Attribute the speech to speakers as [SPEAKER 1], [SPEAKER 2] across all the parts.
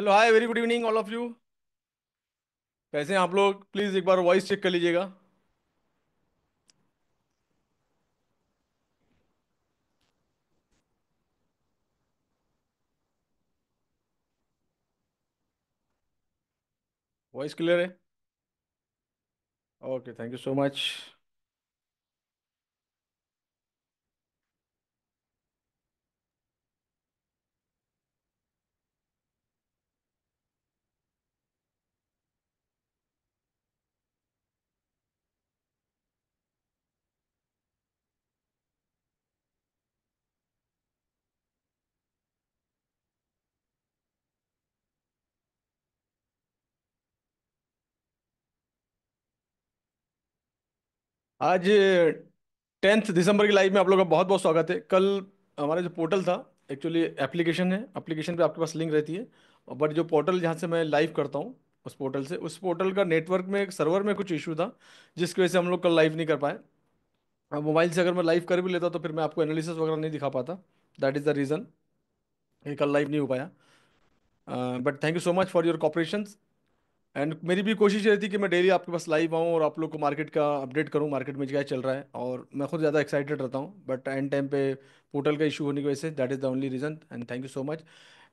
[SPEAKER 1] Hello, hi, very good evening all of you. कैसे हैं आप लोग? प्लीज़ एक बार वॉइस चेक कर लीजिएगा। वॉइस क्लियर है? Okay, thank you so much. आज 10 दिसंबर की लाइव में आप लोगों का बहुत बहुत स्वागत है। कल हमारा जो पोर्टल था, एक्चुअली एप्लीकेशन है, एप्लीकेशन पे आपके पास लिंक रहती है। बट जो पोर्टल जहाँ से मैं लाइव करता हूँ, उस पोर्टल का नेटवर्क में, एक सर्वर में कुछ इशू था, जिसकी वजह से हम लोग कल लाइव नहीं कर पाए। अब मोबाइल से अगर मैं लाइव कर भी लेता तो फिर मैं आपको एनालिसिस वगैरह नहीं दिखा पाता। दैट इज़ द रीज़न कि कल लाइव नहीं हो पाया। But thank you so much for your cooperation. And मेरी भी कोशिश ये रहती है कि मैं डेली आपके पास लाइव आऊँ और आप लोग को मार्केट का अपडेट करूँ, मार्केट में क्या चल रहा है। और मैं खुद ज़्यादा एक्साइटेड रहता हूँ, बट एंड टाइम पे पोर्टल का इशू होने की वजह say that is the only reason. And thank you so much.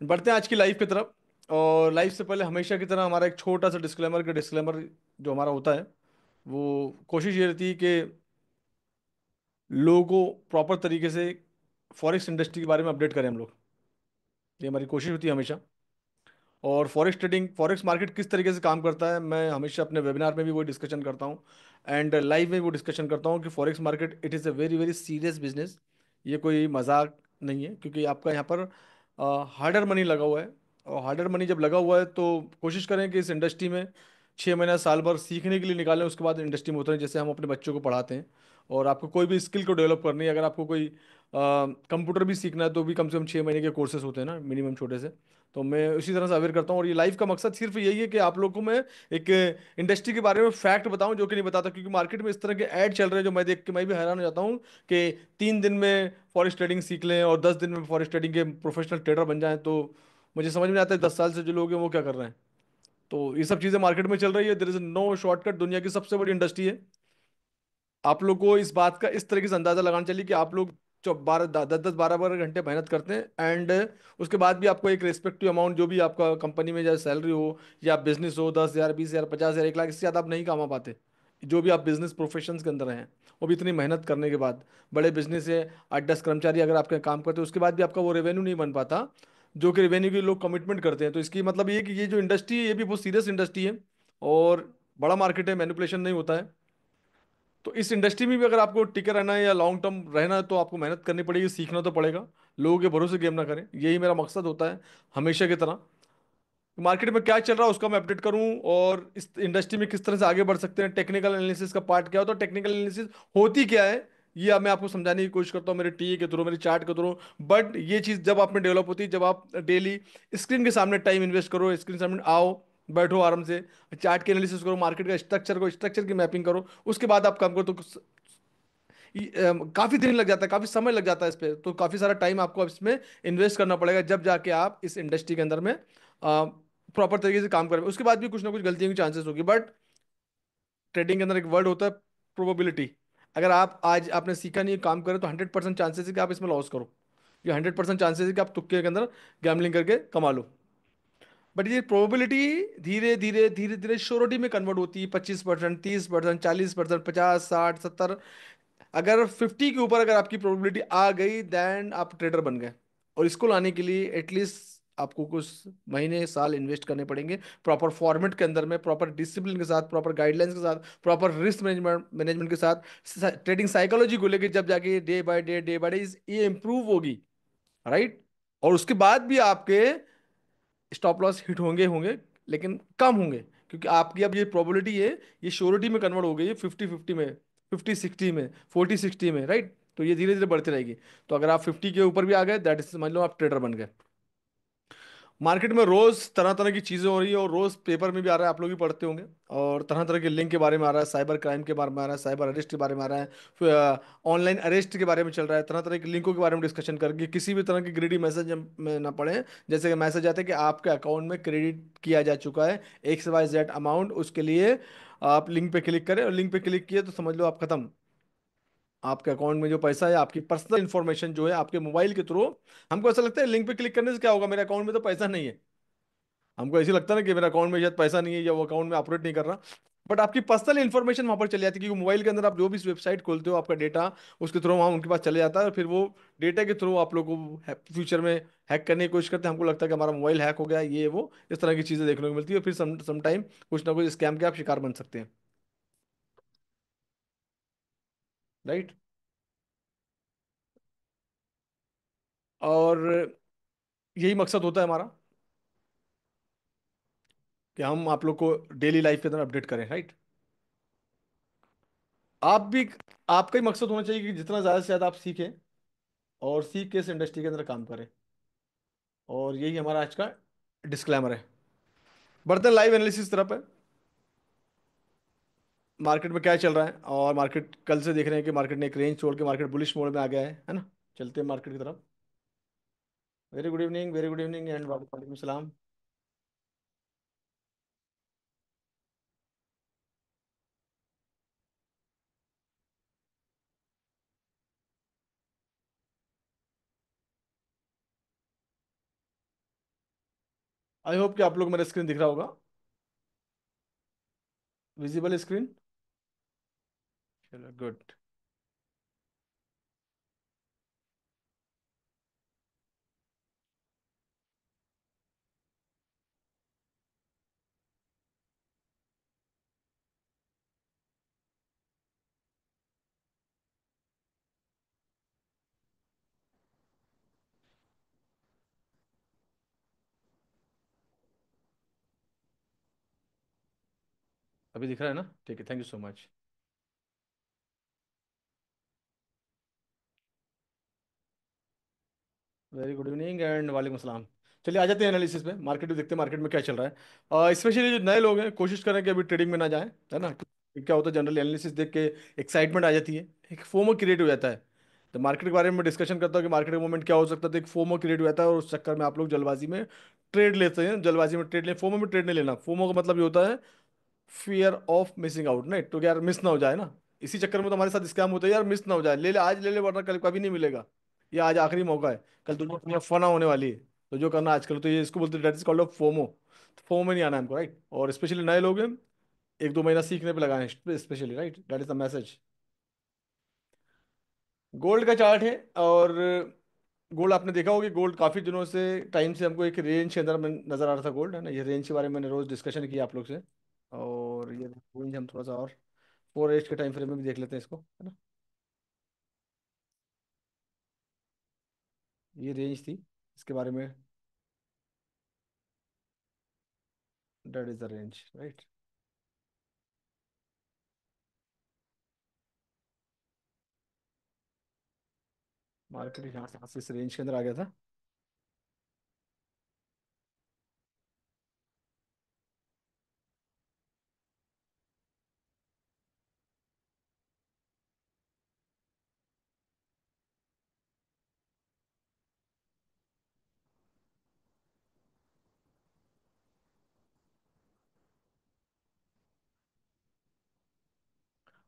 [SPEAKER 1] बढ़ते हैं आज की लाइव की तरफ। और लाइव से पहले हमेशा की तरह हमारा एक छोटा सा डिस्क्लेमर जो हमारा होता है, वो कोशिश ये रहती है कि लोगों को प्रॉपर तरीके से फॉरेक्स इंडस्ट्री के बारे में अपडेट करें हम लोग। ये हमारी कोशिश होती है हमेशा। और फॉरेक्स मार्केट किस तरीके से काम करता है, मैं हमेशा अपने वेबिनार में भी वो डिस्कशन करता हूँ। एंड लाइव में वो डिस्कशन करता हूँ कि forex market it is a very very serious business. ये कोई मजाक नहीं है, क्योंकि आपका यहाँ पर हार्डर मनी लगा हुआ है। और हार्डर मनी जब लगा हुआ है तो कोशिश करें कि इस इंडस्ट्री में 6 महीना साल भर सीखने के लिए निकालें, उसके बाद इंडस्ट्री में उतरें, जैसे हम अपने बच्चों को पढ़ाते हैं। और आपको कोई भी स्किल को डेवलप करनी है, अगर आपको कोई कंप्यूटर भी सीखना है तो भी कम से कम 6 महीने के कोर्सेज होते हैं ना, मिनिमम छोटे से। तो मैं उसी तरह से अवेयर करता हूँ। और ये लाइव का मकसद सिर्फ यही है कि आप लोगों को मैं एक इंडस्ट्री के बारे में फैक्ट बताऊं जो कि नहीं बताता, क्योंकि मार्केट में इस तरह के ऐड चल रहे हैं जो मैं देख के मैं भी हैरान हो जाता हूँ कि 3 दिन में फॉरेक्स ट्रेडिंग सीख लें और 10 दिन में फॉरेक्स ट्रेडिंग के प्रोफेशनल ट्रेडर बन जाएं। तो मुझे समझ में नहीं आता है 10 साल से जो लोग हैं वो क्या कर रहे हैं। तो ये सब चीज़ें मार्केट में चल रही है। There is no shortcut. दुनिया की सबसे बड़ी इंडस्ट्री है। आप लोग को इस बात का इस तरीके से अंदाजा लगाना चाहिए कि आप लोग जो 12 10 10 12 12 घंटे मेहनत करते हैं, एंड उसके बाद भी आपको एक रेस्पेक्टिव अमाउंट जो भी आपका कंपनी में चाहे सैलरी हो या बिजनेस हो, 10,000 20,000 50,000 1 लाख, इससे ज़्यादा आप नहीं कमा पाते। जो भी आप बिजनेस प्रोफेशंस के अंदर हैं, वो भी इतनी मेहनत करने के बाद, बड़े बिजनेस है, 8 10 कर्मचारी अगर आपके काम करते हैं, उसके बाद भी आपका वो रेवेन्यू नहीं बन पाता जो कि रेवेन्यू के लोग कमिटमेंट करते हैं। तो इसकी मतलब ये है कि ये जो इंडस्ट्री है ये भी बहुत सीरियस इंडस्ट्री है। और बड़ा मार्केट है, मैनिपुलेशन नहीं होता है। तो इस इंडस्ट्री में भी अगर आपको टिके रहना है या लॉन्ग टर्म रहना है तो आपको मेहनत करनी पड़ेगी, सीखना तो पड़ेगा। लोगों के भरोसे गेम ना करें, यही मेरा मकसद होता है हमेशा की तरह। मार्केट में क्या चल रहा है उसका मैं अपडेट करूं, और इस इंडस्ट्री में किस तरह से आगे बढ़ सकते हैं। टेक्निकल एनालिसिस का पार्ट क्या होता है, टेक्निकल एनालिसिस होती क्या है, ये अब मैं आपको समझाने की कोशिश करता हूँ मेरे टी के थ्रू, मेरे चार्ट के थ्रू। बट ये चीज़ जब आप में डेवलप होती है, जब आप डेली स्क्रीन के सामने टाइम इन्वेस्ट करो, स्क्रीन के सामने आओ, बैठो आराम से, चार्ट के एनालिसिस करो, मार्केट का स्ट्रक्चर की मैपिंग करो, उसके बाद आप काम करो, तो काफी दिन लग जाता है, काफी समय लग जाता है इस पे। तो काफी सारा टाइम आपको अब इसमें इन्वेस्ट करना पड़ेगा, जब जाके आप इस इंडस्ट्री के अंदर में प्रॉपर तरीके से काम करें। उसके बाद भी कुछ ना कुछ गलतियों की चांसेस होगी, बट ट्रेडिंग के अंदर एक वर्ड होता है, प्रोबेबिलिटी। अगर आप आज आपने सीखा नहीं, काम करें, तो 100% चांसेस है कि आप इसमें लॉस करो। ये 100% चांसेस है कि आप तुक्के के अंदर गैम्बलिंग करके कमा लो। बट ये प्रोबेबिलिटी धीरे धीरे धीरे धीरे श्योरिटी में कन्वर्ट होती है, 25% 30% 40% 50 60 70। अगर 50 के ऊपर अगर आपकी प्रोबेबिलिटी आ गई, देन आप ट्रेडर बन गए। और इसको लाने के लिए एटलीस्ट आपको कुछ महीने साल इन्वेस्ट करने पड़ेंगे, प्रॉपर फॉर्मेट के अंदर में, प्रॉपर डिसिप्लिन के साथ, प्रॉपर गाइडलाइंस के साथ, प्रॉपर रिस्क मैनेजमेंट मैनेजमेंट के साथ, ट्रेडिंग साइकोलॉजी को लेकर, जब जाके डे बाय डे ये इंप्रूव होगी, राइट। और उसके बाद भी आपके स्टॉप लॉस हिट होंगे होंगे, लेकिन कम होंगे, क्योंकि आपकी अब ये प्रोबेबिलिटी है, ये श्योरिटी में कन्वर्ट हो गई है, 50 50 में, 50 60 में, 40 60 में, राइट। तो ये धीरे धीरे बढ़ती रहेगी। तो अगर आप 50 के ऊपर भी आ गए, दैट इज समझ लो आप ट्रेडर बन गए। मार्केट में रोज तरह तरह की चीजें हो रही है, और रोज पेपर में भी आ रहा है, आप लोग भी पढ़ते होंगे। और तरह तरह के लिंक के बारे में आ रहा है, साइबर क्राइम के बारे में आ रहा है, साइबर अरेस्ट के बारे में आ रहा है, फिर ऑनलाइन अरेस्ट के बारे में चल रहा है, तरह तरह के लिंकों के बारे में डिस्कशन करके किसी भी तरह की ग्रेडी मैसेज में ना पड़े। जैसे कि मैसेज आता है कि आपके अकाउंट में क्रेडिट किया जा चुका है XYZ अमाउंट, उसके लिए आप लिंक पे क्लिक करें, और लिंक पे क्लिक किए तो समझ लो आप खत्म। आपके अकाउंट में जो पैसा है, आपकी पर्सनल इन्फॉर्मेशन जो है आपके मोबाइल के थ्रू, हमको ऐसा लगता है लिंक पे क्लिक करने से क्या होगा, मेरे अकाउंट में तो पैसा नहीं है। हमको ऐसे लगता है ना कि मेरे अकाउंट में शायद पैसा नहीं है, या वो अकाउंट में ऑपरेट नहीं कर रहा। बट आपकी पर्सनल इन्फॉर्मेशन वहां पर चली जाती है, क्योंकि मोबाइल के अंदर आप जो भी वेबसाइट खोलते हो, आपका डेटा उसके थ्रू वहां उनके पास चले जाता है, और फिर वो डेटा के थ्रू आप लोग को फ्यूचर में हैक करने की कोशिश करते हैं। हमको लगता है कि हमारा मोबाइल हैक हो गया, ये वो इस तरह की चीजें देखने को मिलती है, फिर सम टाइम कुछ ना कुछ स्कैम के आप शिकार बन सकते हैं। राइट। और यही मकसद होता है हमारा, कि हम आप लोग को डेली लाइफ के अंदर अपडेट करें। राइट। आप भी, आपका ही मकसद होना चाहिए कि जितना ज़्यादा से ज़्यादा आप सीखें, और सीख के इस इंडस्ट्री के अंदर काम करें। और यही हमारा आज का डिस्क्लेमर है। बढ़ते हैं लाइव एनालिसिस तरफ है। मार्केट में क्या चल रहा है, और मार्केट कल से देख रहे हैं कि मार्केट ने एक रेंज छोड़ के मार्केट बुलिश मोड में आ गया है ना। चलते हैं मार्केट की तरफ। Very good evening, very good evening and वालेकुम सलाम। आई होप कि आप लोग मेरा स्क्रीन दिख रहा होगा, विजिबल स्क्रीन। चलो गुड। अभी दिख रहा है ना, ठीक है, thank you so much. Very good evening and वालेकुम सलाम। चलिए आ जाते हैं एनालिसिस पे, मार्केट में देखते हैं मार्केट में क्या चल रहा है। स्पेशली जो नए लोग हैं, कोशिश करें कि अभी ट्रेडिंग में ना जाएं, है ना। क्या होता है, जनरल एनालिसिस देख के एक्साइटमेंट आ जाती है, एक फोमो क्रिएट हो जाता है। तो मार्केट के बारे में डिस्कशन करता हूँ कि मार्केट का मूवमेंट क्या हो सकता है, तो एक फोमो क्रिएट हो जाता है, और उस चक्कर में आप लोग जल्दबाजी में ट्रेड लेते हैं। जल्दबाजी में ट्रेड ले, फोमो में ट्रेड नहीं लेना। फोमो का मतलब ये होता है फियर ऑफ मिसिंग आउट, नहीं तो यार मिस ना हो जाए ना। इसी चक्कर में तो हमारे साथ स्कैम होता है, यार मिस ना हो जाए, ले ले आज ले ले, वरना कल कभी नहीं मिलेगा। ये आज आखिरी मौका है, कल दुनिया फना होने वाली है। तो जो करना आजकल, तो ये इसको बोलते हैं, that is called off FOMO. FOMO में नहीं आना है हमको, राइट। और स्पेशली नए लोग हैं, 1-2 महीना सीखने पे लगाए हैं specially, right, that is the message. Gold का चार्ट है। और गोल्ड आपने देखा होगा कि गोल्ड काफी दिनों से, टाइम से हमको एक रेंज के अंदर में नजर आ रहा था गोल्ड, है ना। ये रेंज के बारे में मैंने रोज डिस्कशन किया आप लोग से। और ये रेंज हम थोड़ा सा और 4 एज के टाइम फ्रेम में भी देख लेते हैं इसको, है ना। ये रेंज थी, इसके बारे में, that is the range, right. Market यहाँ से इस रेंज के अंदर आ गया था।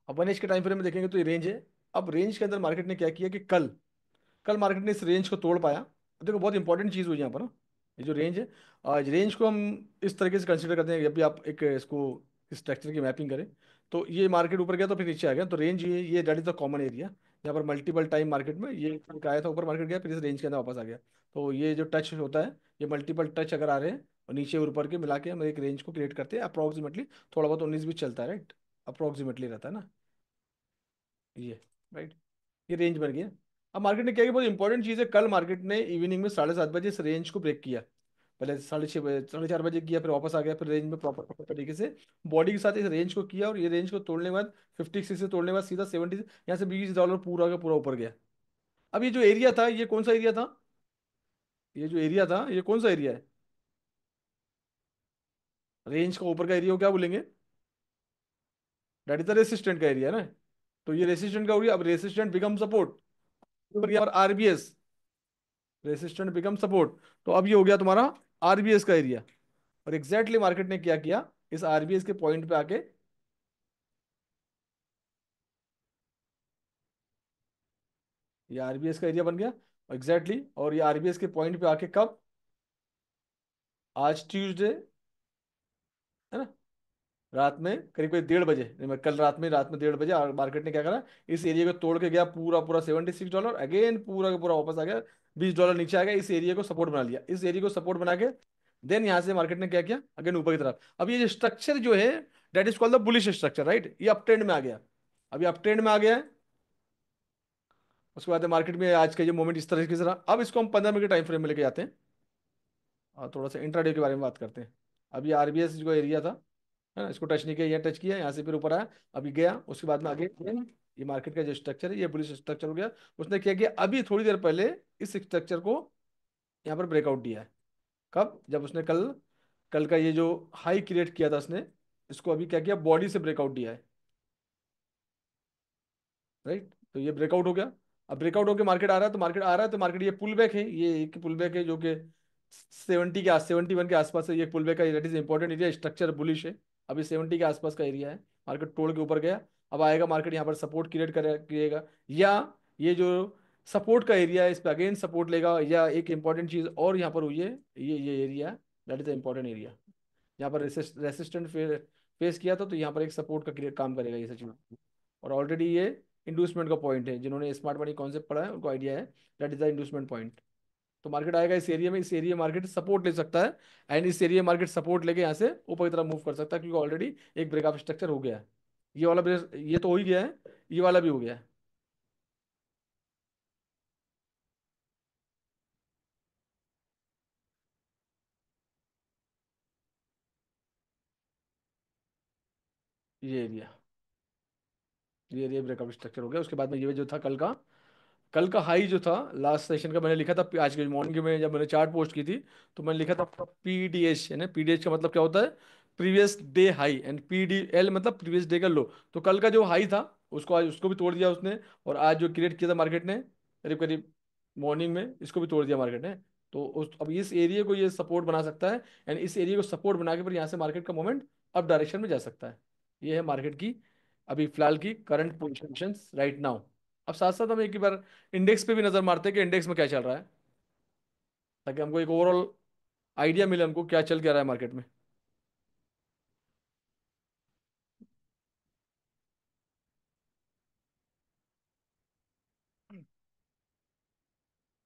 [SPEAKER 1] अब 1 एज के टाइम फ्रेम में देखेंगे तो ये रेंज है। अब रेंज के अंदर मार्केट ने क्या किया कि कल कल मार्केट ने इस रेंज को तोड़ पाया। देखो बहुत इंपॉर्टेंट चीज़ हुई यहाँ पर ना, ये जो रेंज है, आज रेंज को हम इस तरीके से कंसिडर करते हैं कि जब भी आप एक इसको स्ट्रक्चर की मैपिंग करें, तो ये मार्केट ऊपर गया तो फिर नीचे आ गया, तो रेंज ये that is the common area. यहाँ पर मल्टीपल टाइम मार्केट में ये एक आया था, ऊपर मार्केट गया, फिर इस रेंज के अंदर वापस आ गया। तो ये जो टच होता है, ये मल्टीपल टच अगर आ रहे हैं और नीचे और ऊपर के मिला के हम एक रेंज को क्रिएट करते हैं अप्रॉक्सीमेटली। थोड़ा बहुत 19-20 चलता है, राइट, अप्रॉक्सीमेटली रहता है ना ये, राइट। ये रेंज बन गया। अब मार्केट ने क्या किया, बहुत इंपॉर्टेंट चीज़ है, कल मार्केट ने इवनिंग में 7:30 बजे इस रेंज को ब्रेक किया। पहले 6:30 बजे, 4:30 बजे किया, फिर वापस आ गया, फिर रेंज में प्रॉपर तरीके से बॉडी के साथ इस रेंज को किया, और ये रेंज को तोड़ने के बाद 56 से तोड़ने के बाद सीधा 70, यहाँ से $20 पूरा का पूरा ऊपर गया। अब ये जो एरिया था, ये कौन सा एरिया था, ये जो एरिया था, ये कौन सा एरिया है, रेंज का ऊपर का एरिया को क्या बोलेंगे? दैट इज द रेसिस्टेंट का एरिया ना। तो ये रेसिस्टेंट का हो गया। अब रेसिस्टेंट बिकम सपोर्ट, और आरबीएस, रेसिस्टेंट बिकम सपोर्ट। तो अब ये हो गया तुम्हारा आरबीएस का एरिया। और एग्जैक्टली मार्केट ने क्या किया, इस आरबीएस के पॉइंट पे आके, ये आरबीएस का एरिया बन गया एग्जैक्टली। और ये आरबीएस के पॉइंट पे आके कब, आज ट्यूसडे है ना, रात में करीब करीब 1:30 बजे, नहीं, मैं कल रात में 1:30 बजे मार्केट ने क्या करा, इस एरिया को तोड़ के गया पूरा पूरा $76, अगेन पूरा का पूरा वापस आ गया, $20 नीचे आ गया, इस एरिया को सपोर्ट बना लिया, इस एरिया को सपोर्ट बना के देन यहाँ से मार्केट ने क्या किया, अगेन ऊपर की तरफ। अब ये जो स्ट्रक्चर जो है, that is called the bullish structure, right. ये अप ट्रेंड में आ गया, अभी अप ट्रेंड में आ गया है। उसके बाद मार्केट में आज का ये मोमेंट इस तरह से रहा। अब इसको हम 15 मिनट के टाइम फ्रेम में लेके जाते हैं और थोड़ा सा इंट्राडे के बारे में बात करते हैं। अभी आरबीएस जो एरिया था, है ना, इसको टच नहीं किया, यहाँ टच किया, यहाँ से फिर ऊपर आया, अभी गया, उसके बाद में आगे ये मार्केट का जो स्ट्रक्चर है, ये बुलिश स्ट्रक्चर हो गया। उसने क्या किया, अभी थोड़ी देर पहले इस स्ट्रक्चर को यहाँ पर ब्रेकआउट दिया है। कब, जब उसने कल, कल का ये जो हाई क्रिएट किया था उसने, इसको अभी क्या किया, बॉडी से ब्रेकआउट दिया है, राइट। तो ये ब्रेकआउट हो गया। अब ब्रेकआउट होकर मार्केट आ रहा है, तो मार्केट आ रहा है, तो मार्केट ये पुल बैक है, ये एक पुल बैक है जो कि 71 के आसपास है, ये पुल बैक का, that is important area, structure bullish है। अभी 70 के आसपास का एरिया है, मार्केट तोड़ के ऊपर गया। अब आएगा मार्केट यहाँ पर सपोर्ट क्रिएट करेगा, या ये जो सपोर्ट का एरिया है इस पे अगेन सपोर्ट लेगा, या एक इंपॉर्टेंट चीज और यहाँ पर हुई है, ये area, that is the important area. यहाँ पर रेसिस्टेंट फेस किया था, तो यहाँ पर एक सपोर्ट का काम करेगा ये सच में। और ऑलरेडी ये इंडूसमेंट का पॉइंट है, जिन्होंने स्मार्ट मनी कॉन्सेप्ट पढ़ा है उनको आइडिया है, दैट इज द इंडूसमेंट पॉइंट। तो मार्केट आएगा इस एरिया में, इस एरिया मार्केट सपोर्ट ले सकता है, एंड इस एरिया मार्केट सपोर्ट लेके यहाँ से ऊपर की तरफ मूव कर सकता है, क्योंकि ऑलरेडी एक ब्रेकअप स्ट्रक्चर हो गया है। ये वाला ये तो हो ही गया है, ये वाला भी हो गया है। ये एरिया ब्रेकअप स्ट्रक्चर हो गया। उसके बाद में ये जो था कल का हाई जो था, लास्ट सेशन का मैंने लिखा था, आज के मॉर्निंग में जब मैंने चार्ट पोस्ट की थी, तो मैंने लिखा था पीडीएच है ना, पीडीएच का मतलब क्या होता है, previous day high, and PDL मतलब प्रीवियस डे का लो। तो कल का जो हाई था, उसको आज उसको भी तोड़ दिया उसने, और आज जो क्रिएट किया था मार्केट ने करीब करीब मॉर्निंग में, इसको भी तोड़ दिया मार्केट ने। तो अब इस एरिया को ये सपोर्ट बना सकता है, एंड इस एरिया को सपोर्ट बना के फिर यहाँ से मार्केट का मूवमेंट अप डायरेक्शन में जा सकता है। ये है मार्केट की अभी फिलहाल की करंट पोजिशन राइट नाउ। अब साथ साथ हम एक बार इंडेक्स पे भी नजर मारते हैं कि इंडेक्स में क्या चल रहा है, ताकि हमको एक ओवरऑल आइडिया मिले हमको क्या चल क्या रहा है मार्केट में।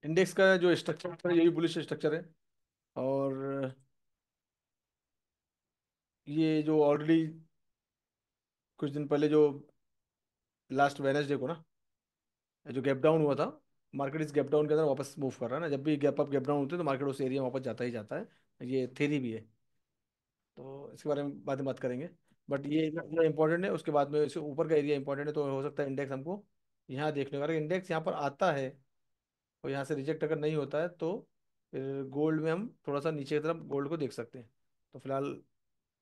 [SPEAKER 1] इंडेक्स का जो स्ट्रक्चर है, यही बुलिश स्ट्रक्चर है। और ये जो ऑलरेडी कुछ दिन पहले जो लास्ट वेनसडे को ना, जो गैप डाउन हुआ था, मार्केट इस गैप डाउन के अंदर वापस मूव कर रहा है ना, जब भी गैप अप गैप डाउन होते हैं तो मार्केट उस एरिया में वापस जाता ही जाता है, ये थेरी भी है। तो इसके बारे में बाद में बात करेंगे। बट ये एरिया इंपॉर्टेंट है, उसके बाद में इससे ऊपर का एरिया इंपॉर्टेंट है, तो हो सकता है इंडेक्स हमको यहाँ देखने का, अगर इंडेक्स यहाँ पर आता है और यहाँ से रिजेक्ट अगर नहीं होता है, तो फिर गोल्ड में हम थोड़ा सा नीचे की तरफ गोल्ड को देख सकते हैं। तो फिलहाल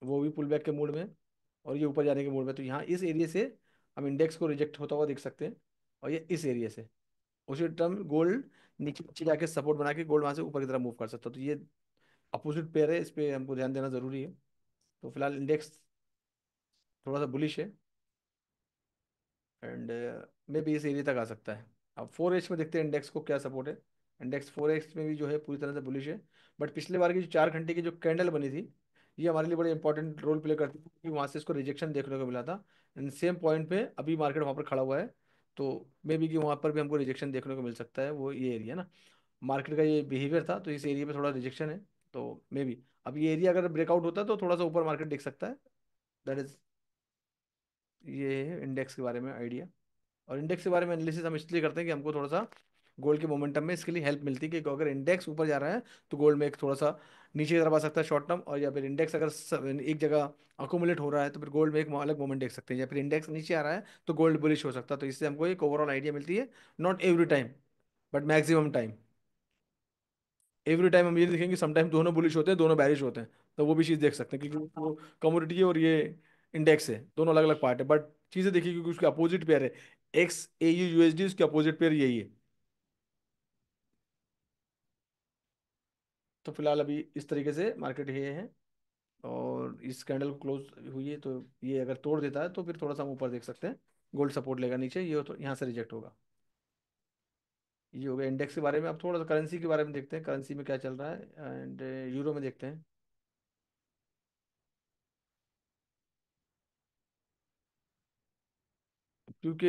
[SPEAKER 1] वो भी पुल बैक के मूड में है, और ये ऊपर जाने के मूड में, तो यहाँ इस एरिया से हम इंडेक्स को रिजेक्ट होता हुआ देख सकते हैं। और ये इस एरिया से उसी टर्म गोल्ड नीचे नीचे जाके सपोर्ट बना के गोल्ड वहाँ से ऊपर की तरफ मूव कर सकता है। तो ये अपोजिट पेयर है, इस पे हमको ध्यान देना जरूरी है। तो फिलहाल इंडेक्स थोड़ा सा बुलिश है, एंड मे भी इस एरिया तक आ सकता है। अब 4H में देखते हैं इंडेक्स को क्या सपोर्ट है। इंडेक्स 4H में भी जो है पूरी तरह से बुलिश है, बट पिछले बार की जो 4 घंटे की जो कैंडल बनी थी, ये हमारे लिए बड़े इंपॉर्टेंट रोल प्ले करती थी, क्योंकि वहाँ से इसको रिजेक्शन देखने को मिला था, एंड सेम पॉइंट पे अभी मार्केट वहाँ पर खड़ा हुआ है। तो मे बी कि वहाँ पर भी हमको रिजेक्शन देखने को मिल सकता है, वो ये एरिया ना, मार्केट का ये बिहेवियर था, तो इस एरिया पे थोड़ा रिजेक्शन है। तो मे बी अब ये एरिया अगर ब्रेकआउट होता है तो थोड़ा सा ऊपर मार्केट देख सकता है। दैट इज, ये है इंडेक्स के बारे में आइडिया। और इंडेक्स के बारे में एनालिसिस हम इसलिए करते हैं कि हमको थोड़ा सा गोल्ड के मोमेंटम में इसके लिए हेल्प मिलती है, कि अगर इंडेक्स ऊपर जा रहा है तो गोल्ड में एक थोड़ा सा नीचे की तरफ आ सकता है शॉर्ट टर्म, और या फिर इंडेक्स अगर एक जगह अकोमुलेट हो रहा है तो फिर गोल्ड में एक अलग मोमेंट देख सकते हैं, या फिर इंडेक्स नीचे आ रहा है तो गोल्ड बुलिश हो सकता है। तो इससे हमको एक ओवरऑल आइडिया मिलती है, not every time but maximum time. Every time हम ये देखेंगे, समटाइम दोनों बुलिश होते हैं, दोनों बैरिश होते हैं, तो वो भी चीज़ देख सकते हैं, क्योंकि वो कमोडिटी और ये इंडेक्स है, दोनों अलग अलग पार्ट है, बट चीज़ें देखिए क्योंकि उसके अपोजिट पेयर है। एक्स ए यू यूएसडी, उसके अपोजिट पेयर यही है। तो फिलहाल अभी इस तरीके से मार्केट ये है, और इस कैंडल को क्लोज हुई है, तो ये अगर तोड़ देता है तो फिर थोड़ा सा हम ऊपर देख सकते हैं, गोल्ड सपोर्ट लेगा नीचे, ये तो यहाँ से रिजेक्ट होगा। ये हो गया इंडेक्स के बारे में। अब थोड़ा सा करेंसी के बारे में देखते हैं, करेंसी में क्या चल रहा है, एंड यूरो में देखते हैं। क्योंकि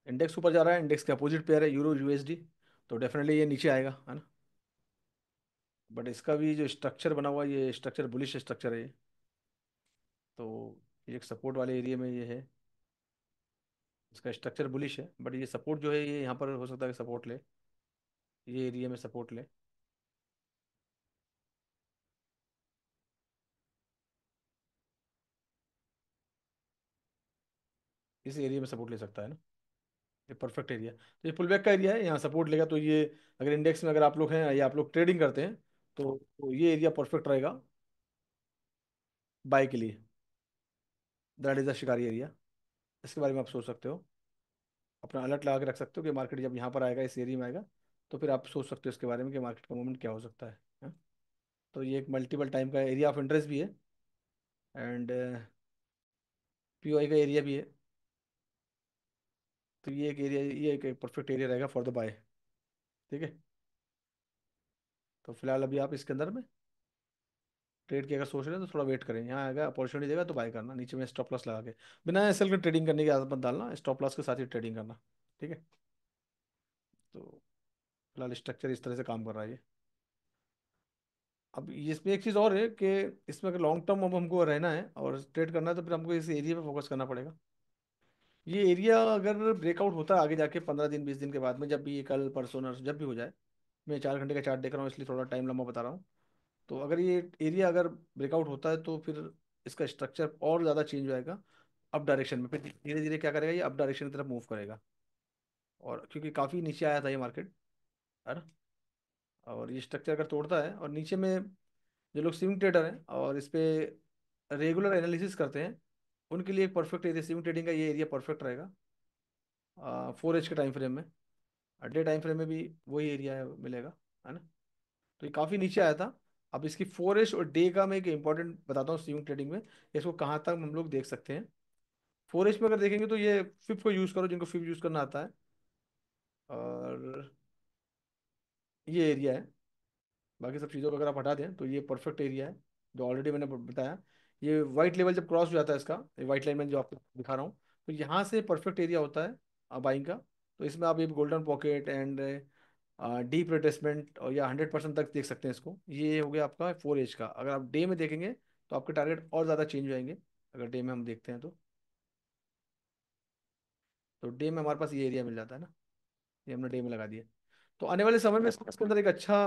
[SPEAKER 1] इंडेक्स ऊपर जा रहा है, इंडेक्स के अपोजिट पेयर है यूरो यूएसडी, तो डेफिनेटली ये नीचे आएगा, है ना। बट इसका भी जो स्ट्रक्चर बना हुआ है, ये स्ट्रक्चर बुलिश स्ट्रक्चर है ये। तो ये एक सपोर्ट वाले एरिया में ये है, इसका स्ट्रक्चर बुलिश है, बट ये सपोर्ट जो है ये यहाँ पर हो सकता है कि सपोर्ट ले, ये एरिया में सपोर्ट ले, इस एरिया में सपोर्ट ले सकता है ना। ये परफेक्ट एरिया, तो ये पुल बैक का एरिया है, यहाँ सपोर्ट लेगा, तो ये अगर इंडेक्स में अगर आप लोग हैं या आप लोग ट्रेडिंग करते हैं, तो ये एरिया परफेक्ट रहेगा बाय के लिए। दैट इज द शिकारी एरिया। इसके बारे में आप सोच सकते हो, अपना अलर्ट लगा के रख सकते हो कि मार्केट जब यहाँ पर आएगा, इस एरिया में आएगा, तो फिर आप सोच सकते हो इसके बारे में कि मार्केट का मूवमेंट क्या हो सकता है, हाँ? तो ये एक मल्टीपल टाइम का एरिया ऑफ इंटरेस्ट भी है, एंड पीओआई का एरिया भी है। तो ये एक एरिया, ये एक परफेक्ट एरिया रहेगा फॉर द बाय। ठीक है, तो फिलहाल अभी आप इसके अंदर में ट्रेड की अगर सोच रहे हैं तो थोड़ा वेट करें, यहाँ आएगा अपॉर्चुनिटी देगा तो बाय करना, नीचे में स्टॉप लॉस लगा के, बिना एसएल के ट्रेडिंग करने की आदत मत डालना, स्टॉप लॉस के साथ ही ट्रेडिंग करना। ठीक है, तो फिलहाल स्ट्रक्चर इस तरह से काम कर रहा है ये। अब इसमें एक चीज़ और है कि इसमें अगर लॉन्ग टर्म अब हमको रहना है और ट्रेड करना है, तो फिर हमको इस एरिया पे फोकस करना पड़ेगा। ये एरिया अगर ब्रेकआउट होता है आगे जाके 15 दिन 20 दिन के बाद में, जब भी ये कल परसों नरसों जब भी हो जाए, मैं 4 घंटे का चार्ट देख रहा हूँ इसलिए थोड़ा टाइम लंबा बता रहा हूँ, तो अगर ये एरिया अगर ब्रेकआउट होता है तो फिर इसका स्ट्रक्चर और ज़्यादा चेंज हो जाएगा अप डायरेक्शन में, फिर धीरे धीरे क्या करेगा, ये अप डायरेक्शन की तरफ मूव करेगा। और क्योंकि काफ़ी नीचे आया था ये मार्केट, है ना, और ये स्ट्रक्चर अगर तोड़ता है, और नीचे में जो लोग स्विंग ट्रेडर हैं और इस पे रेगुलर एनालिसिस करते हैं, उनके लिए एक परफेक्ट एरिया स्विंग ट्रेडिंग का ये एरिया परफेक्ट रहेगा 4 एज के टाइम फ्रेम में। डे टाइम फ्रेम में भी वही एरिया मिलेगा, है ना। तो ये काफ़ी नीचे आया था। अब इसकी 4 एज और डे का मैं एक इंपॉर्टेंट बताता हूँ स्विंग ट्रेडिंग में, इसको कहाँ तक हम लोग देख सकते हैं। 4 एज में अगर देखेंगे तो ये फिफ्थ को यूज़ करो, जिनको फिफ्थ यूज़ करना आता है, और ये एरिया है। बाकी सब चीज़ों को अगर आप हटा दें तो ये परफेक्ट एरिया है, जो ऑलरेडी मैंने बताया। ये वाइट लेवल जब क्रॉस हो जाता है इसका, ये वाइट लाइन में जो आपको दिखा रहा हूँ, तो यहाँ से परफेक्ट एरिया होता है बाइंग का। तो इसमें आप ये golden pocket and deep retracement और या 100% तक देख सकते हैं इसको। ये हो गया आपका 4 एज का। अगर आप डे में देखेंगे तो आपके टारगेट और ज़्यादा चेंज हो जाएंगे, अगर डे में हम देखते हैं तो डे में हमारे पास ये एरिया मिल जाता है ना, ये हमने डे में लगा दिया। तो आने वाले समय में इसके अंदर एक अच्छा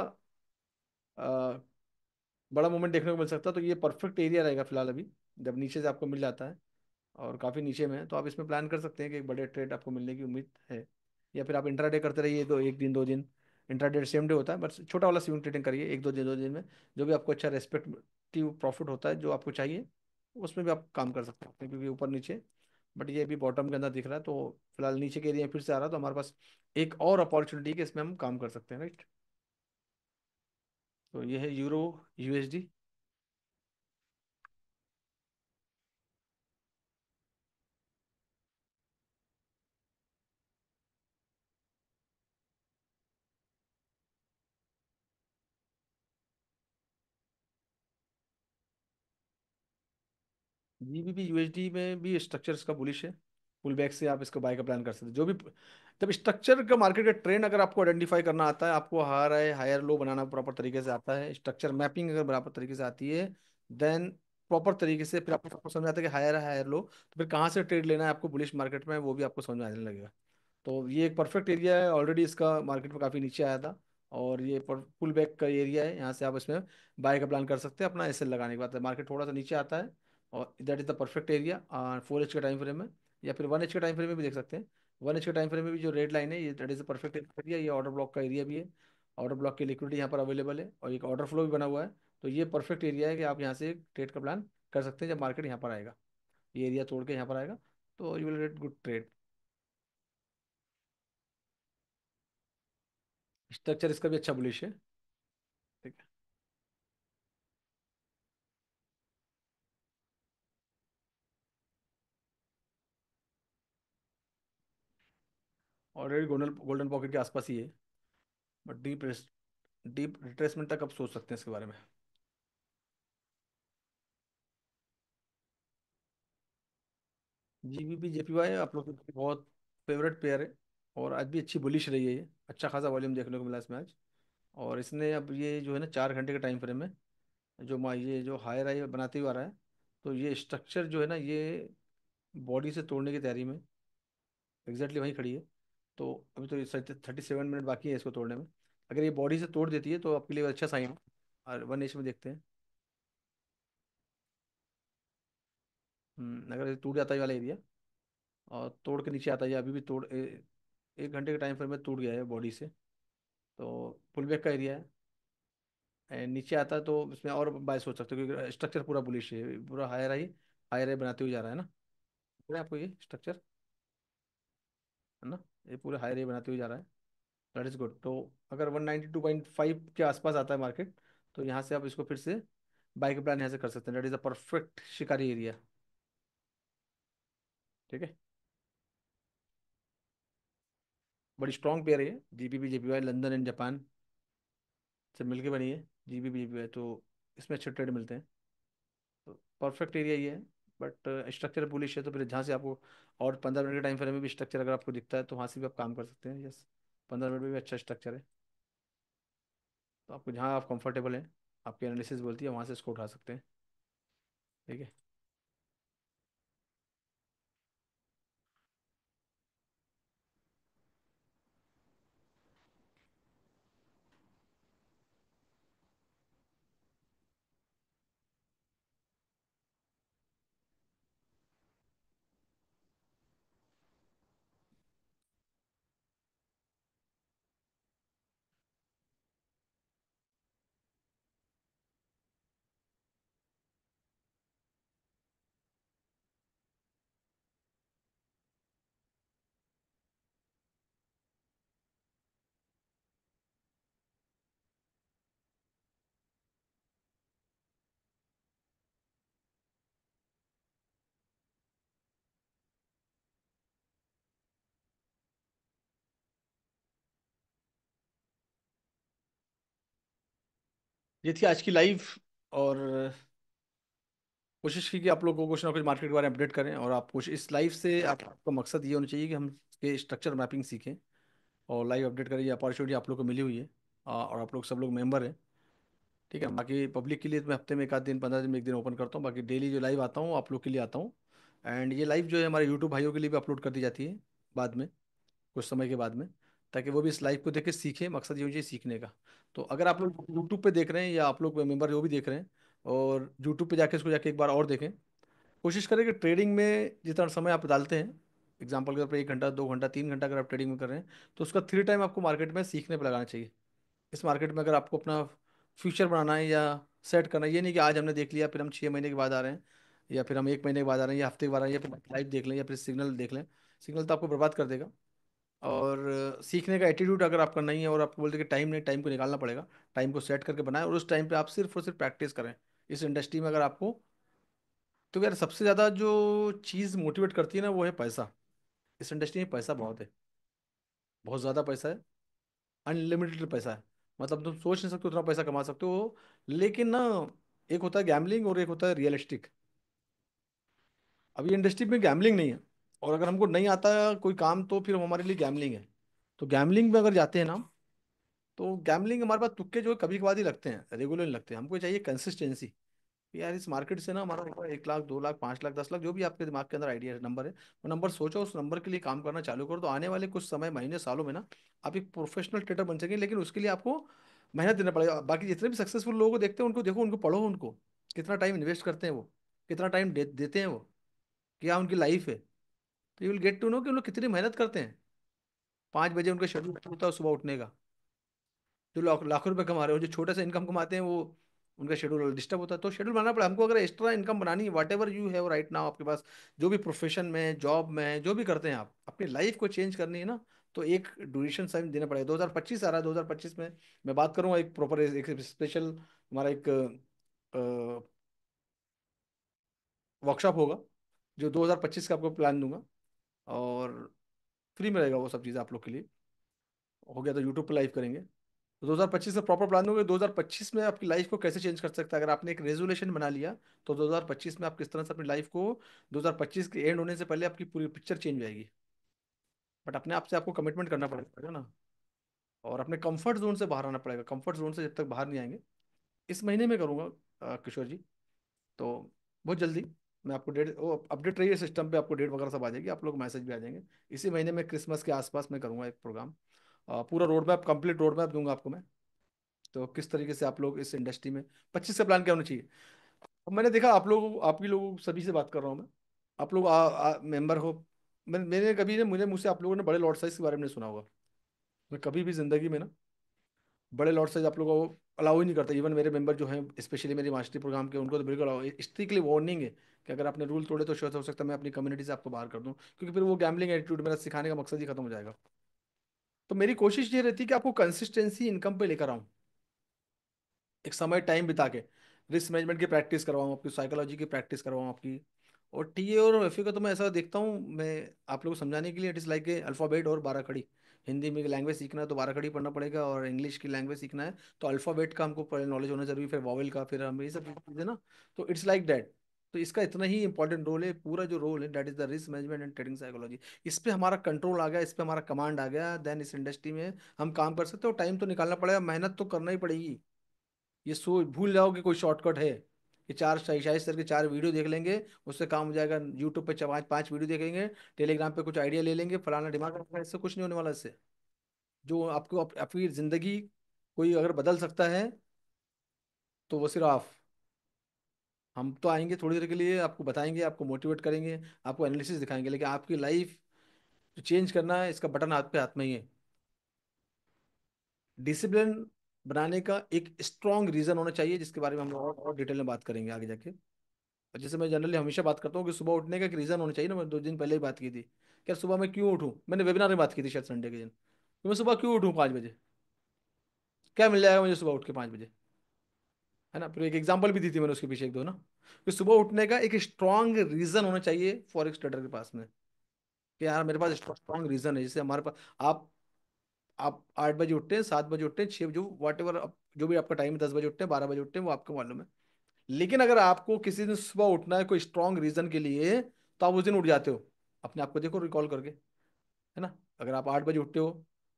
[SPEAKER 1] बड़ा मूवमेंट देखने को मिल सकता है, तो ये परफेक्ट एरिया रहेगा फिलहाल अभी, जब नीचे से आपको मिल जाता है और काफ़ी नीचे में है, तो आप इसमें प्लान कर सकते हैं कि एक बड़े ट्रेड आपको मिलने की उम्मीद है। या फिर आप इंट्राडे करते रहिए, दो एक दिन 2 दिन, इंट्राडे सेम डे होता है, बस छोटा वाला स्विंग ट्रेडिंग करिए, एक दो दिन में जो भी आपको अच्छा रेस्पेक्टिव प्रॉफिट होता है जो आपको चाहिए, उसमें भी आप काम कर सकते हैं, क्योंकि ऊपर नीचे, बट ये भी बॉटम के अंदर दिख रहा है, तो फिलहाल नीचे के एरिया फिर से आ रहा है, तो हमारे पास एक और अपॉर्चुनिटी है कि इसमें हम काम कर सकते हैं, राइट। तो ये है यूरो यूएसडी। जीबीपी यूएसडी में भी स्ट्रक्चर इसका बुलिश है, पुल बैक से आप इसको बाय का प्लान कर सकते हैं। जो भी जब स्ट्रक्चर का मार्केट का ट्रेंड अगर आपको आइडेंटिफाई करना आता है, आपको हायर है हायर लो बनाना प्रॉपर तरीके से आता है, स्ट्रक्चर मैपिंग अगर बराबर तरीके से आती है, देन प्रॉपर तरीके से फिर आपको समझ में आता है कि हायर है हायर लो, तो फिर कहाँ से ट्रेड लेना है आपको बुलिश मार्केट में, वो भी आपको समझ में आने लगेगा। तो ये एक परफेक्ट एरिया है, ऑलरेडी इसका मार्केट में काफ़ी नीचे आया था, और ये पुल बैक का एरिया है, यहाँ से आप इसमें बाय का प्लान कर सकते हैं अपना एसएल लगाने के बाद। मार्केट थोड़ा सा नीचे आता है, और that is the perfect area 4 H के टाइम फ्रेम में, या फिर 1 एच के टाइम फ्रेम में भी देख सकते हैं। 1 एच के टाइम फ्रेम में भी जो रेड लाइन है, ये that is the perfect area, ये ऑर्डर ब्लॉक का एरिया भी है। ऑर्डर ब्लॉक की लिक्विडिटी यहाँ पर अवेलेबल है, और एक ऑर्डर फ्लो भी बना हुआ है। तो ये परफेक्ट एरिया है कि आप यहाँ से ट्रेड का प्लान कर सकते हैं जब मार्केट यहाँ पर आएगा, ये एरिया तोड़ के यहाँ पर आएगा, तो you will get good trade. Structure इसका भी अच्छा बुलिश है। ठीक है। ऑलरेडी गोल्डन गोल्डन पॉकेट के आसपास ही है, बट डीप रिट्रेसमेंट तक आप सोच सकते हैं इसके बारे में। जीबीपी जेपीवाई आप लोग की बहुत फेवरेट पेयर है, और आज भी अच्छी बुलिश रही है ये, अच्छा खासा वॉल्यूम देखने को मिला इसमें आज। और इसने अब ये जो है ना 4 घंटे के टाइम फ्रेम में ये जो हायर हाई बनाते हुए आ रहा है, तो ये स्ट्रक्चर जो है ना, ये बॉडी से तोड़ने की तैयारी में एग्जैक्टली वहीं खड़ी है। तो अभी तो 37 मिनट बाकी है इसको तोड़ने में। अगर ये बॉडी से तोड़ देती है तो आपके लिए अच्छा साइन है। और 1 एच में देखते हैं। अगर ये टूट जाता है ये वाला एरिया, और तोड़ के नीचे आता है, ये अभी भी 1 घंटे के टाइम फ्रेम में टूट गया है बॉडी से, तो पुल बैक का एरिया है। एंड नीचे आता है तो इसमें और बाय सोच सकते हो, क्योंकि स्ट्रक्चर पूरा बुलिश है, पूरा हायर हाई बनाते हुए जा रहा है ना। दिख रहा है आपको ये स्ट्रक्चर, है ना, ये पूरे हायर हाई बनाते हुए जा रहा है। That is good. तो अगर 192.5 के आसपास आता है मार्केट, तो यहाँ से आप इसको फिर से बाइक प्लान यहाँ से कर सकते हैं। दैट इज अ परफेक्ट शिकारी एरिया। ठीक है। बड़ी स्ट्रॉन्ग पेयर है, GBP JPY London and Japan से मिलकर बनी है। जीबीपी जेपीवाई तो इसमें अच्छे ट्रेड मिलते हैं, तो परफेक्ट एरिया ये है। बट स्ट्रक्चर बुलिश है, तो फिर जहाँ से आपको और 15 मिनट के टाइम फ्रेम में भी स्ट्रक्चर अगर आपको दिखता है, तो वहाँ से भी आप काम कर सकते हैं। यस, 15 मिनट में भी अच्छा स्ट्रक्चर है। तो आपको जहाँ आप कंफर्टेबल हैं, आपकी एनालिसिस बोलती है, वहाँ से इसको उठा सकते हैं। ठीक है। ये थी आज की लाइव। और कोशिश की कि आप लोग को कुछ ना कुछ मार्केट के बारे में अपडेट करें, और आप कुछ इस लाइव से आपका मकसद ये होना चाहिए कि हम इसके स्ट्रक्चर मैपिंग सीखें और लाइव अपडेट करें। ये अपॉर्चुनिटी आप लोग को मिली हुई है, और आप लोग सब लोग मेंबर हैं। ठीक है। बाकी पब्लिक के लिए तो मैं हफ्ते में एक आध दिन, 15 दिन में एक दिन ओपन करता हूँ। बाकी डेली जो लाइव आता हूँ आप लोग के लिए आता हूँ। एंड ये लाइव जो है हमारे यूट्यूब भाइयों के लिए भी अपलोड कर दी जाती है बाद में, कुछ समय के बाद में, ताकि वो भी इस लाइव को देख के सीखें। मकसद ये होना चाहिए सीखने का। तो अगर आप लोग यूट्यूब पे देख रहे हैं, या आप लोग मेंबर जो भी देख रहे हैं, और यूट्यूब पे जाके इसको जाके एक बार और देखें। कोशिश करें कि ट्रेडिंग में जितना समय आप डालते हैं, एग्जाम्पल के तौर पर 1 घंटा 2 घंटा 3 घंटा अगर आप ट्रेडिंग में कर रहे हैं, तो उसका 3 टाइम आपको मार्केट में सीखने पर लगाना चाहिए। इस मार्केट में अगर आपको अपना फ्यूचर बनाना है या सेट करना है, ये नहीं कि आज हमने देख लिया फिर हम 6 महीने के बाद आ रहे हैं, या फिर हम 1 महीने के बाद आ रहे हैं, या हफ्ते के बाद आ रहे हैं, या फिर लाइव देख लें, या फिर सिग्नल देख लें। सिग्नल तो आपको बर्बाद कर देगा। और सीखने का एटीट्यूड अगर आपका नहीं है, और आपको बोलते कि टाइम नहीं, टाइम को निकालना पड़ेगा, टाइम को सेट करके बनाए, और उस टाइम पे आप सिर्फ और सिर्फ प्रैक्टिस करें। इस इंडस्ट्री में अगर आपको, तो यार सबसे ज़्यादा जो चीज़ मोटिवेट करती है ना, वो है पैसा। इस इंडस्ट्री में पैसा बहुत है, बहुत ज़्यादा पैसा है, अनलिमिटेड पैसा है। मतलब तुम सोच नहीं सकते उतना पैसा कमा सकते हो। लेकिन ना, एक होता है गैम्बलिंग और एक होता है रियलिस्टिक। अब ये इंडस्ट्री में गैम्बलिंग नहीं है, और अगर हमको नहीं आता कोई काम, तो फिर हमारे लिए गैम्बलिंग है। तो गैम्बलिंग में अगर जाते हैं ना, तो गैम्बलिंग हमारे पास तुक्के जो है कभी कभार ही लगते हैं, रेगुलर नहीं लगते। हमको चाहिए कंसिस्टेंसी। यार इस मार्केट से ना हमारा 1 लाख, 2 लाख, 5 लाख, 10 लाख, जो भी आपके दिमाग के अंदर आइडिया नंबर है, वो नंबर सोचो, उस नंबर के लिए काम करना चालू करो, तो आने वाले कुछ समय, महीने, सालों में ना आप एक प्रोफेशनल ट्रेडर बन सकेंगे। लेकिन उसके लिए आपको मेहनत देना पड़ेगा। बाकी जितने भी सक्सेसफुल लोगों को देखते हैं, उनको देखो, उनको पढ़ो, उनको कितना टाइम इन्वेस्ट करते हैं वो, कितना टाइम देते हैं वो, क्या उनकी लाइफ है। तो you will get to know कि उन लोग कितनी मेहनत करते हैं। 5 बजे उनका शेड्यूल होता है सुबह उठने का। जो लाखों रुपए कमा रहे हो, जो छोटे से इनकम कमाते हैं, वो उनका शेड्यूल डिस्टर्ब होता है। तो शेड्यूल बनाना पड़ा हमको। अगर एक्स्ट्रा इनकम बनानी है, what ever you have right now, आपके पास जो भी प्रोफेशन में, जॉब में, जो भी करते हैं आप, अपनी लाइफ को चेंज करनी है ना, तो एक ड्यूरेशन टाइम देना पड़ेगा। 2025 आ रहा है, 2025 में मैं बात करूंगा एक प्रॉपर, एक स्पेशल हमारा एक वर्कशॉप होगा, जो 2025 का आपको प्लान दूंगा। और फ्री में रहेगा वो सब चीज़ आप लोग के लिए। हो गया तो यूट्यूब पे लाइव करेंगे। तो 2025 में प्रॉपर प्लान होगा, 2025 में आपकी लाइफ को कैसे चेंज कर सकता है। अगर आपने एक रेजोल्यूशन बना लिया, तो 2025 में आप किस तरह से अपनी लाइफ को, 2025 के एंड होने से पहले आपकी पूरी पिक्चर चेंज हो जाएगी। बट अपने आप से आपको कमिटमेंट करना पड़ेगा ना, और अपने कंफर्ट जोन से बाहर आना पड़ेगा। कंफर्ट जोन से जब तक बाहर नहीं आएंगे, इस महीने में करूँगा किशोर जी। तो बहुत जल्दी मैं आपको डेट, वो अपडेट रहिए सिस्टम पे, आपको डेट वगैरह सब आ जाएगी, आप लोग मैसेज भी आ जाएंगे। इसी महीने में क्रिसमस के आसपास मैं करूँगा एक प्रोग्राम। पूरा road map, complete road map दूंगा आपको मैं। तो किस तरीके से आप लोग इस इंडस्ट्री में, 25 का प्लान क्या होना चाहिए। अब मैंने देखा आप लोग, आपकी लोग सभी से बात कर रहा हूँ मैं, आप लोग मेंबर हो। मैंने कभी ने, मुझे मुझसे आप लोगों ने बड़े लॉट साइज के बारे में नहीं सुना होगा। मैं कभी भी जिंदगी में ना बड़े लॉट साइज आप लोगों को अलाउ ही नहीं करता। इवन मेरे मेंबर जो हैं, स्पेशली मेरे मास्टरी प्रोग्राम के, उनको तो बिल्कुल अलाउ, स्ट्रिक्टली वार्निंग है कि अगर आपने रूल तोड़े तो शायद हो सकता है मैं अपनी कम्युनिटी से आपको बाहर कर दूं, क्योंकि फिर वो गैम्बलिंग एटीट्यूड मेरा सिखाने का मकसद ही खत्म हो जाएगा। तो मेरी कोशिश ये रहती है कि आपको कंसिस्टेंसी इनकम पे लेकर आऊं, एक समय टाइम बिता के रिस्क मैनेजमेंट की प्रैक्टिस करवाऊँ, आपकी साइकोलॉजी की प्रैक्टिस करवाऊँ आपकी। और टीए और एफए का तो मैं ऐसा देखता हूँ, मैं आप लोगों को समझाने के लिए, it is like a alphabet और 12 खड़ी। हिंदी में लैंग्वेज सीखना है तो 12 खड़ी पढ़ना पड़ेगा, और इंग्लिश की लैंग्वेज सीखना है तो अल्फ़ाबेट का हमको पहले नॉलेज होना जरूरी, फिर वॉवेल का, फिर हम ये सब चीज़ें ना। तो इट्स लाइक दैट। तो इसका इतना ही इंपॉर्टेंट रोल है, पूरा जो रोल है that is the risk management and trading psychology. इस पे हमारा कंट्रोल आ गया, इस पे हमारा कमांड आ गया, देन इस इंडस्ट्री में हम काम कर सकते हो। टाइम तो निकालना पड़ेगा, मेहनत तो करना ही पड़ेगी। ये सो भूल जाओ कि कोई शॉर्टकट है कि चार शाइज करके 4 वीडियो देख लेंगे, उससे काम हो जाएगा। यूट्यूब पे 5 5 वीडियो देखेंगे, टेलीग्राम पे कुछ आइडिया ले लेंगे, फलाना दिमाग रखना, इससे कुछ नहीं होने वाला इससे। जो आपको आपकी जिंदगी कोई अगर बदल सकता है, तो वो सिर्फ आप। हम तो आएंगे थोड़ी देर के लिए, आपको बताएंगे, आपको मोटिवेट करेंगे, आपको एनालिसिस दिखाएंगे, लेकिन आपकी लाइफ जो चेंज करना है, इसका बटन हाथ पे हाथ में ही है। डिसिप्लिन बनाने का एक स्ट्रॉन्ग रीजन होना चाहिए, जिसके बारे में हम और डिटेल में बात करेंगे आगे जाके। और जैसे मैं जनरली हमेशा बात करता हूँ कि सुबह उठने का एक रीज़न होना चाहिए ना। मैं 2 दिन पहले ही बात की थी कि यार सुबह मैं क्यों उठूँ, मैंने वेबिनार में बात की थी शायद संडे के दिन, कि मैं सुबह क्यों उठूँ 5 बजे, क्या मिल जाएगा मुझे सुबह उठ के 5 बजे, है ना। फिर एक एग्जांपल भी दी थी मैंने उसके पीछे एक दो ना, कि सुबह उठने का एक स्ट्रांग रीज़न होना चाहिए फॉरेक्स ट्रेडर के पास में, कि यार मेरे पास स्ट्रांग रीज़न है। जैसे हमारे पास आप 8 बजे उठते हैं, 7 बजे उठते हैं, 6, जो वाट एवर, जो भी आपका टाइम है, 10 बजे उठते हैं, 12 बजे उठते हैं, वो आपको मालूम है। लेकिन अगर आपको किसी दिन सुबह उठना है कोई स्ट्रांग रीजन के लिए, तो आप उस दिन उठ जाते हो। अपने आप को देखो रिकॉल करके, है ना। अगर आप 8 बजे उठते हो,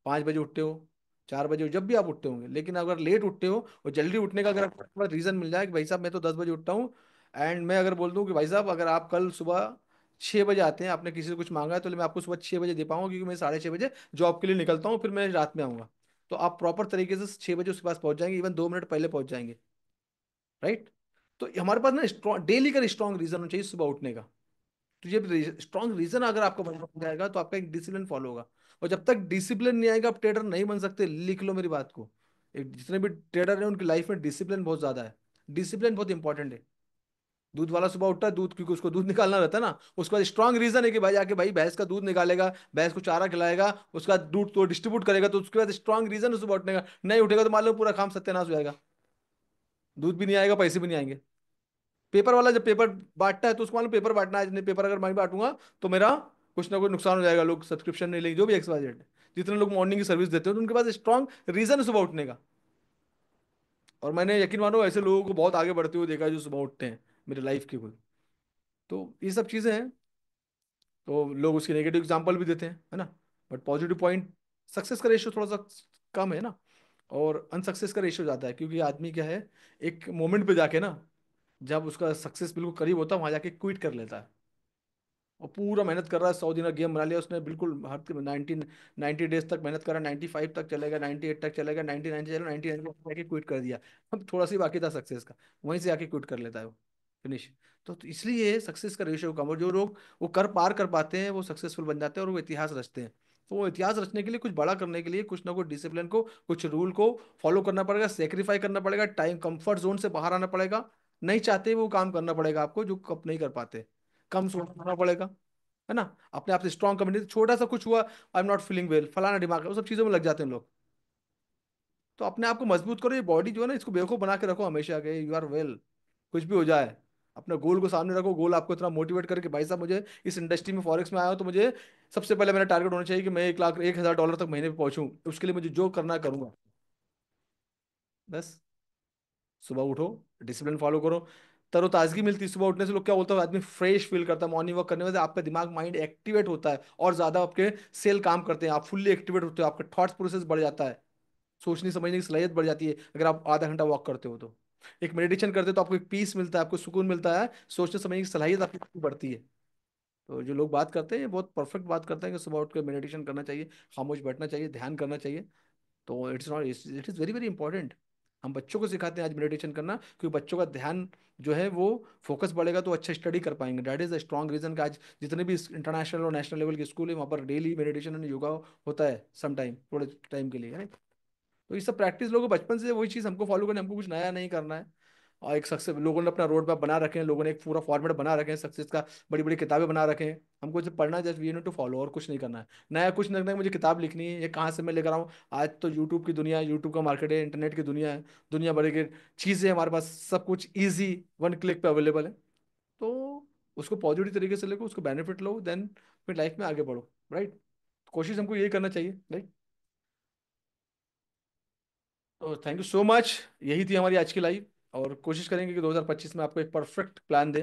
[SPEAKER 1] 5 बजे उठते हो, 4 बजे, जब भी आप उठते होंगे, लेकिन अगर लेट उठते हो और जल्दी उठने का अगर आपके पास रीजन मिल जाए कि भाई साहब मैं तो 10 बजे उठता हूँ, एंड मैं अगर बोल दूँ कि भाई साहब अगर आप कल सुबह 6 बजे आते हैं, आपने किसी से कुछ मांगा है, तो मैं आपको सुबह 6 बजे दे पाऊंगा, क्योंकि मैं 6:30 बजे जॉब के लिए निकलता हूँ, फिर मैं रात में आऊंगा। तो आप प्रॉपर तरीके से 6 बजे उसके पास पहुंच जाएंगे, इवन 2 मिनट पहले पहुंच जाएंगे, राइट। तो हमारे पास ना स्ट्रॉन्ग डेली का स्ट्रॉन्ग रीजन होना चाहिए सुबह उठने का। तो ये स्ट्रॉन्ग रीजन अगर आपका बन जाएगा, तो आपका एक डिसिप्लिन फॉलो होगा। और जब तक डिसिप्लिन नहीं आएगा, आप ट्रेडर नहीं बन सकते, लिख लो मेरी बात को। एक जितने भी ट्रेडर हैं उनकी लाइफ में डिसिप्लिन बहुत ज्यादा है। डिसिप्लिन बहुत इंपॉर्टेंट है। दूध वाला सुबह उठता है, दूध, क्योंकि उसको दूध निकालना रहता है ना, उसके बाद स्ट्रॉन्ग रीजन है कि भाई आके भाई भैंस का दूध निकालेगा, भैंस को चारा खिलाएगा, उसका दूध तो डिस्ट्रीब्यूट करेगा, तो उसके बाद स्ट्रॉन्ग रीजन है सुबह उठने का। नहीं उठेगा तो मान लो पूरा काम सत्यानाश हो जाएगा, दूध भी नहीं आएगा, पैसे भी नहीं आएंगे। पेपर वाला जब पेपर बांटता है, तो उसको मालूम पेपर बांटना है, पेपर अगर मैं बांटूंगा तो मेरा कुछ ना कुछ नुकसान हो जाएगा, लोग सब्सक्रिप्शन नहीं लेंगे, जो भी XYZ। जितने लोग मॉर्निंग की सर्विस देते हो, तो उनके पास स्ट्रॉन्ग रीजन है सुबह उठने का। और मैंने यकीन मानो ऐसे लोगों को बहुत आगे बढ़ते हुए देखा है जो सुबह उठते हैं, मेरे लाइफ के खुद। तो ये सब चीज़ें हैं। तो लोग उसके नेगेटिव एग्जाम्पल भी देते हैं, है ना। बट पॉजिटिव पॉइंट, सक्सेस का रेशियो थोड़ा सा कम है ना, और अनसक्सेस का रेशियो ज़्यादा है, क्योंकि आदमी क्या है, एक मोमेंट पे जाके ना जब उसका सक्सेस बिल्कुल करीब होता है वहां जाके क्विट कर लेता है। और पूरा मेहनत कर रहा है, 100 दिन का गेम बना लिया उसने, बिल्कुल हर 90 डेज तक मेहनत करा, 95 तक चलेगा, 98 तक चलेगा, 99 चलेगा, 99 को आके क्विट कर दिया। अब थोड़ा सी बाकी था सक्सेस का, वहीं से आके क्विट कर लेता है वो, फिनिश। तो इसलिए सक्सेस का रेशियो कम, और जो लोग वो कर पाते हैं वो सक्सेसफुल बन जाते हैं और वो इतिहास रचते हैं। तो वो इतिहास रचने के लिए, कुछ बड़ा करने के लिए कुछ ना कुछ डिसिप्लिन को, कुछ रूल को फॉलो करना पड़ेगा, सेक्रीफाई करना पड़ेगा, टाइम कंफर्ट जोन से बाहर आना पड़ेगा। नहीं चाहते वो काम करना पड़ेगा आपको जो कब नहीं कर पाते। कम सोचना पड़ेगा, है ना। अपने आप से स्ट्रॉन्ग कम्युनिटी, छोटा सा कुछ हुआ, I am not feeling well, फलाना दिमाग है, वो सब चीजों में लग जाते हैं लोग। तो अपने आप को मजबूत करो, ये बॉडी जो है ना इसको बेवकूफ बना के रखो हमेशा के यू आर वेल, कुछ भी हो जाए। अपने गोल को सामने रखो, गोल आपको इतना मोटिवेट करे कि भाई साहब मुझे इस इंडस्ट्री में फॉरेक्स में आया हूं तो मुझे सबसे पहले मेरा टारगेट होना चाहिए कि मैं 1 लाख $1,000 तक महीने पे पहुंचूं, उसके लिए मुझे जो करना है करूंगा। बस सुबह उठो, डिसिप्लिन फॉलो करो, तरोताजगी मिलती है सुबह उठने से। लोग क्या बोलते हैं, आदमी फ्रेश फील करता है, मॉर्निंग वॉक करने से आपका दिमाग माइंड एक्टिवेट होता है और ज्यादा आपके सेल काम करते हैं, आप फुल्ली एक्टिवेट होते हो, आपका थॉट्स प्रोसेस बढ़ जाता है, सोचने समझने की सलाहियत बढ़ जाती है अगर आप आधा घंटा वॉक करते हो तो। एक मेडिटेशन करते हो तो आपको एक पीस मिलता है, आपको सुकून मिलता है, सोचने समझने की सलाहियत आपकी बढ़ती है। तो जो लोग बात करते हैं ये बहुत परफेक्ट बात करते हैं कि सुबह उठ के मेडिटेशन करना चाहिए, खामोश बैठना चाहिए, ध्यान करना चाहिए। तो it's not, it is very very important. हम बच्चों को सिखाते हैं आज मेडिटेशन करना, क्योंकि बच्चों का ध्यान जो है वो फोकस बढ़ेगा तो अच्छा स्टडी कर पाएंगे। That is the strong reason कि आज जितने भी इंटरनेशनल और नेशनल लेवल के स्कूल है वहाँ पर डेली मेडिटेशन एंड योगा होता है, सम टाइम, थोड़े टाइम के लिए, है। तो ये सब प्रैक्टिस लोगों को बचपन से वही चीज़ हमको फॉलो करनी है, हमको कुछ नया नहीं करना है। और एक सक्सेस लोगों ने अपना रोड मैप बना रखे हैं, लोगों ने एक पूरा फॉर्मेट बना रखे हैं सक्सेस का, बड़ी बड़ी किताबें बना रखे हैं। हमको जब पढ़ना है just we need to follow, और कुछ नहीं करना है। नया कुछ नहीं करना है, मुझे किताब लिखनी है, ये कहाँ से मैं लेकर आऊँ। आज तो यूट्यूब की दुनिया है, यूट्यूब का मार्केट है, इंटरनेट की दुनिया है, दुनिया भर की चीज़ें हमारे पास, सब कुछ ईजी 1 क्लिक पे अवेलेबल है। तो उसको पॉजिटिव तरीके से लेकर उसको बेनिफिट लो, देन फिर लाइफ में आगे बढ़ो, राइट। कोशिश हमको यही करना चाहिए, राइट। तो थैंक यू सो मच, यही थी हमारी आज की लाइव। और कोशिश करेंगे कि 2025 में आपको एक परफेक्ट प्लान दे,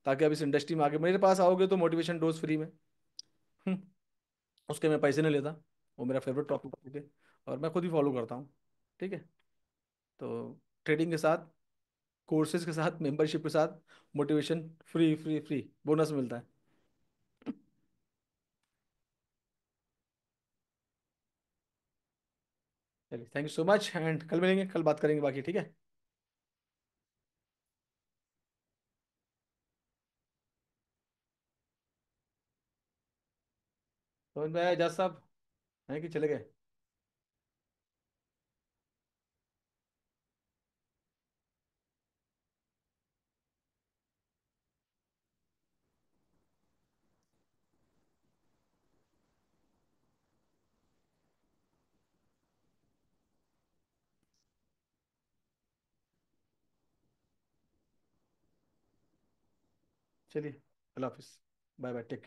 [SPEAKER 1] ताकि आप इस इंडस्ट्री में आगे मेरे पास आओगे तो मोटिवेशन डोज फ्री में। हम्म, उसके मैं पैसे नहीं लेता, वो मेरा फेवरेट टॉपिक है और मैं खुद ही फॉलो करता हूँ। ठीक है। तो ट्रेडिंग के साथ, कोर्सेज के साथ, मेंबरशिप के साथ, motivation free free free bonus मिलता है। चलिए thank you so much, and कल मिलेंगे, कल बात करेंगे बाकी, ठीक है। तो मैं एजाज साहब हैं कि चले गए। चलिए, अल्लाह हाफिज़, बाय बाय, टेक केयर।